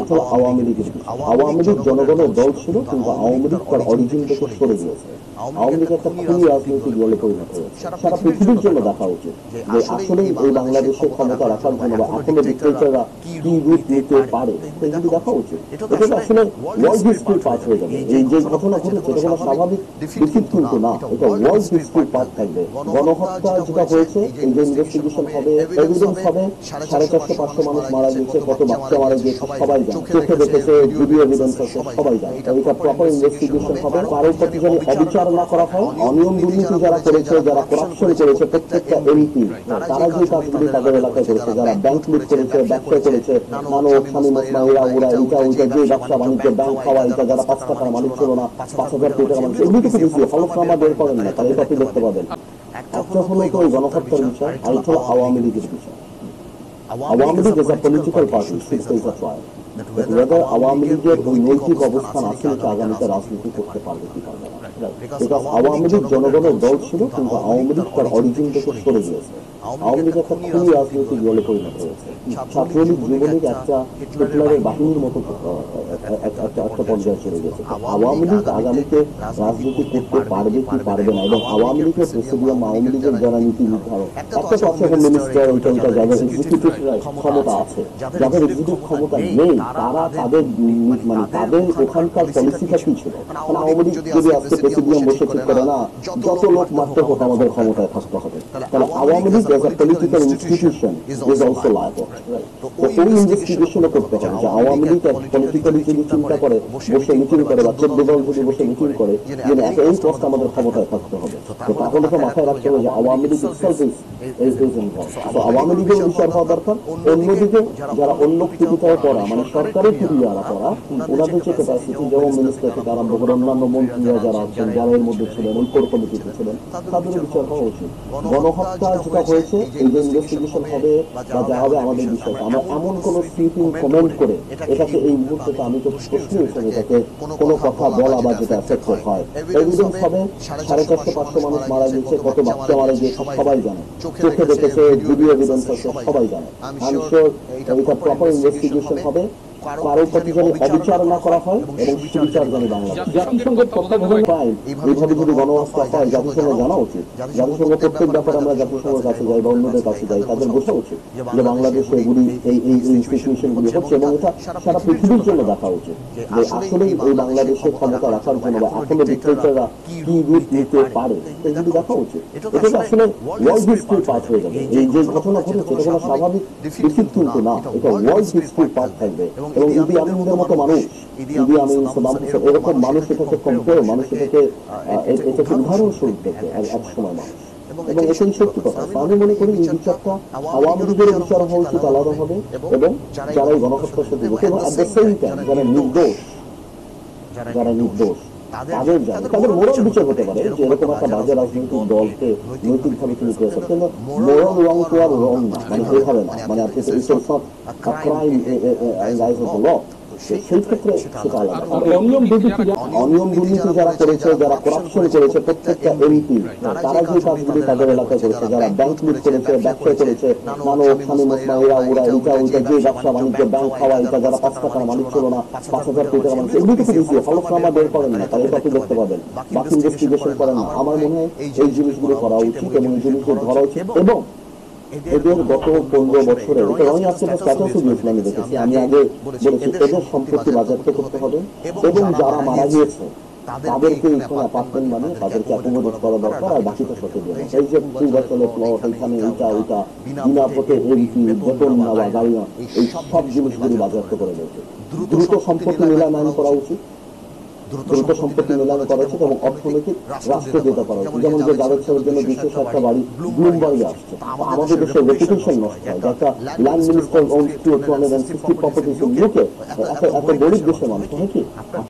আসলে আওয়ামী লীগের আওয়ামী লীগ জনগণের দল ছিল, কিন্তু আওয়ামী লীগ তার অরিজিন থেকে সরে গিয়েছে। আওয়ামী লীগ একটা খুবই রাজনৈতিক দলে পরিণত হয়েছে। সারা পৃথিবীর জন্য দেখা উচিত যে আসলেই এই বাংলাদেশের ক্ষমতা রাখার জন্য বা এখনো ডিক্টেটররা কি রূপ নিতে পারে, সেগুলি দেখা উচিত। এটা তো আসলে ওয়ার্ল্ড হিস্ট্রির পার্ট হয়ে যাবে। এই যে ঘটনা ঘটেছে এটা কোনো স্বাভাবিক ডিফিট কিন্তু না, এটা ওয়ার্ল্ড হিস্ট্রির পার্ট থাকবে। গণহত্যা যেটা হয়েছে, এই যে ইনভেস্টিগেশন হবে, এভিডেন্স হবে, 450-500 মানুষ মারা গেছে, কত বাচ্চা মারা গিয়েছে সবাই জানে, চোখে দেখেছে, ভিডিও এভিডেন্স আছে, সবাই জানে। এটা প্রপার ইনভেস্টিগেশন হবে। কারোর প্রতি যেন অবিচার না করা হয়। অনিয়ম দুর্নীতি যারা করেছে, যারা করাপশন করেছে, প্রত্যেকটা এমপি তারা যে কাজগুলি তাদের এলাকায় করেছে, যারা ব্যাংক লুট করেছে, ব্যবসা করেছে, মানব স্বামী মাহিরা ওরা এটা ওইটা যে ব্যবসা বাণিজ্য, ব্যাংক খাওয়া, এটা যারা 5 টাকার মালিক ছিল না, 5,000 কোটি টাকার মালিক, এগুলি তো কিছু হলফনামা বের করেন না, তারা এটা দেখতে পাবেন। একটা হলো তো ওই গণহত্যার বিষয়, আর একটা হলো আওয়ামী লীগের বিষয়। Awami League is a political party, seats is a trial. Whether Awami লীগের ওই নৈতিক অবস্থান আছে যে আগামীতে রাজনীতি করতে পারবে কি পারবে না। বিকজ আওয়ামী লীগ জনগণের দল ছিল, কিন্তু আওয়ামী লীগ তার অরিজিন থেকে সরে গিয়েছে। আওয়ামী লীগ একটা খুবই রাজনৈতিক দলে পরিণত হয়েছে। ছাত্রলীগ, যুবলীগ একটা হিটলারের বাহিনীর মতো একটা পর্যায়ে চলে গেছে। আওয়ামী লীগ আগামীতে রাজনীতি করতে পারবে কি পারবে না, এবং আওয়ামী লীগের প্রেসিডিয়াম, আওয়ামী লীগের যারা নীতি নির্ধারক, একটা তো আছে মিনিস্টার, ওইটা যাদের এক্সিকিউটিভ ক্ষমতা আছে, যাদের এক্সিকিউটিভ ক্ষমতা নেই, তারা তাদের মানে তাদের ওখানকার পলিসিটা কি ছিল। কারণ আওয়ামী লীগ যদি আজকে প্রেসিডিয়াম বসে ঠিক করে না, যত লোক মারতে হোক আমাদের ক্ষমতায় থাকতে হবে, তাহলে Awami League as a political institution is also liable. তো ওই ইনভেস্টিগেশনও করতে হবে যে আওয়ামী লীগ পলিটিক্যালি যদি চিন্তা করে, বসে মিটিং করে, বা 14 দল যদি বসে মিটিং করে যে এই কষ্ট আমাদের ক্ষমতায় থাকতে হবে, তো তাহলে তো মাথায় রাখতে হবে যে Awami League itself is involved. তো আওয়ামী লীগের বিচার হওয়া দরকার। অন্যদিকে যারা অন্য টিভিটাও করা, মানে সরকারের টিভি যারা করা, ওনাদের যে ক্যাপাসিটি, যেমন মিনিস্টার থেকে আরম্ভ করে অন্যান্য মন্ত্রীরা যারা আছেন, যারা এর মধ্যে ছিলেন, ওই কোর কমিটিতে ছিলেন, তাদের বিচার হওয়া উচিত। গণহত্যা যেটা হয়েছে, এই যে ইনভেস্টিগেশন হবে বা যা হবে, আমাদের বিষয়টা আমরা এমন কোন সুইপিং কমেন্ট করে এটাকে এই মুহূর্তে আমি তো প্রশ্নই উঠে এটাকে কোনো কথা বলা বা যেটা এফেক্টেড হয়। এভিডেন্স হবে, 450-500 মানুষ মারা গেছে, কত বাচ্চা মারা গিয়েছে সবাই জানে, চোখে দেখেছে, ভিডিও এভিডেন্স আছে, সবাই জানে। আমি শিওর এটা প্রপার ইনভেস্টিগেশন হবে, কারোর প্রতি যেন অবিচার না করা হয়, এবং সুবিচার যেন বাংলাদেশ। জাতিসংঘের তত্ত্বাবধানে পাই, এইভাবে যদি গণহত্যা হয় জাতিসংঘ জানা উচিত। জাতিসংঘের প্রত্যেক ব্যাপারে আমরা জাতিসংঘের কাছে যাই বা অন্যদের কাছে যাই, তাদের বোঝা উচিত যে বাংলাদেশে এগুলি এই সিচুয়েশনগুলি হচ্ছে, এবং এটা সারা পৃথিবীর জন্য দেখা উচিত যে আসলেই এই বাংলাদেশের ক্ষমতা রাখার জন্য বা এখনো ডিক্টেটররা কি রূপ নিতে পারে, এগুলি দেখা উচিত। এটা তো আসলে ওয়ার্ল্ড হিস্ট্রির পার্ট হয়ে যাবে। এই যে ঘটনা ঘটেছে এটা কোনো স্বাভাবিক ডিফিট কিন্তু না, এটা ওয়ার্ল্ড হিস্ট্রির পার্ট থাকবে। এবং ইদি আমিনদের মতো মানুষ, ইদি আমিন, সাদ্দাম হোসেন, এরকম মানুষ এটাকে কম্পেয়ার, মানুষ এটাকে উদাহরণস্বরূপ দেখে এক সময় মানুষ, এবং এটাই সত্যি কথা। আমি মনে করি এই বিচারটা আওয়ামী লীগের বিচার হওয়া উচিত আলাদা হবে, এবং যারা এই গণহত্যার সাথে যুক্ত, এবং অ্যাট দ্য সেম টাইম যারা নির্দোষ তাদের মোরাল বিচার হতে পারে যে এরকম একটা বাজে রাজনৈতিক দলকে নৈতিকভাবে তিনি করেছেন, কিন্তু মোরাল রং তো আর রং না, মানে এইভাবে না, মানে আপনি সেই ক্ষেত্রে সেটা আলাদা। অনিয়ম দুর্নীতি যারা করেছে, যারা করাপশন করেছে, প্রত্যেকটা এমপি তারা যে কাজগুলি তাদের এলাকায় করেছে, যারা ব্যাংক লুট করেছে, ব্যবসা করেছে, মানব স্বামী মাহিরা ওরা এটা ওইটা যে ব্যবসা বাণিজ্য, ব্যাংক খাওয়া, এটা যারা 5 টাকার মালিক ছিল না, 5,000 কোটি টাকার মালিক, এগুলি তো কিছু হলফনামা বের করেন না, তারা এটা দেখতে পাবেন, বাকি ইনভেস্টিগেশন করেন না। আমার মনে হয় এই জিনিসগুলো করা উচিত, এবং এই জিনিসগুলো ধরা উচিত। এবং এদের গত 15 বছরে এটা আমি আজকে স্ট্যাটাসও দিয়েছিলাম, আমি দেখেছি, আমি আগে বলেছি এদের সম্পত্তি বাজেয়াপ্ত করতে হবে, এবং যারা মারা গিয়েছে তাদেরকে এখানে অ্যাপার্টমেন্ট বানিয়ে তাদেরকে অ্যাকোমোডেট করা দরকার, আর বাকিটা সরকার দিয়ে দেয়। এই যে 2 বছরের প্লট, এইখানে এইটা ওইটা বিনা পথে এমপি বেতন নেওয়া, গাড়ি নেওয়া, এই সব জিনিসগুলি বাজেয়াপ্ত করে দিয়েছে। দ্রুত সম্পত্তি নিলাম করা উচিত, দ্রুত সম্পত্তি নিলাম করা উচিত, এবং অর্থনৈতিক রাষ্ট্র দিতে করা উচিত। যেমন যে জাভেদ সাহেবের জন্য 207টা বাড়ি ব্লুমবার্গে আসছে, আমাদের দেশের রেপুটেশন নষ্ট হয়। একটা land minister once 250 properties in UK, এত গরিব দেশের মানুষ হয় কি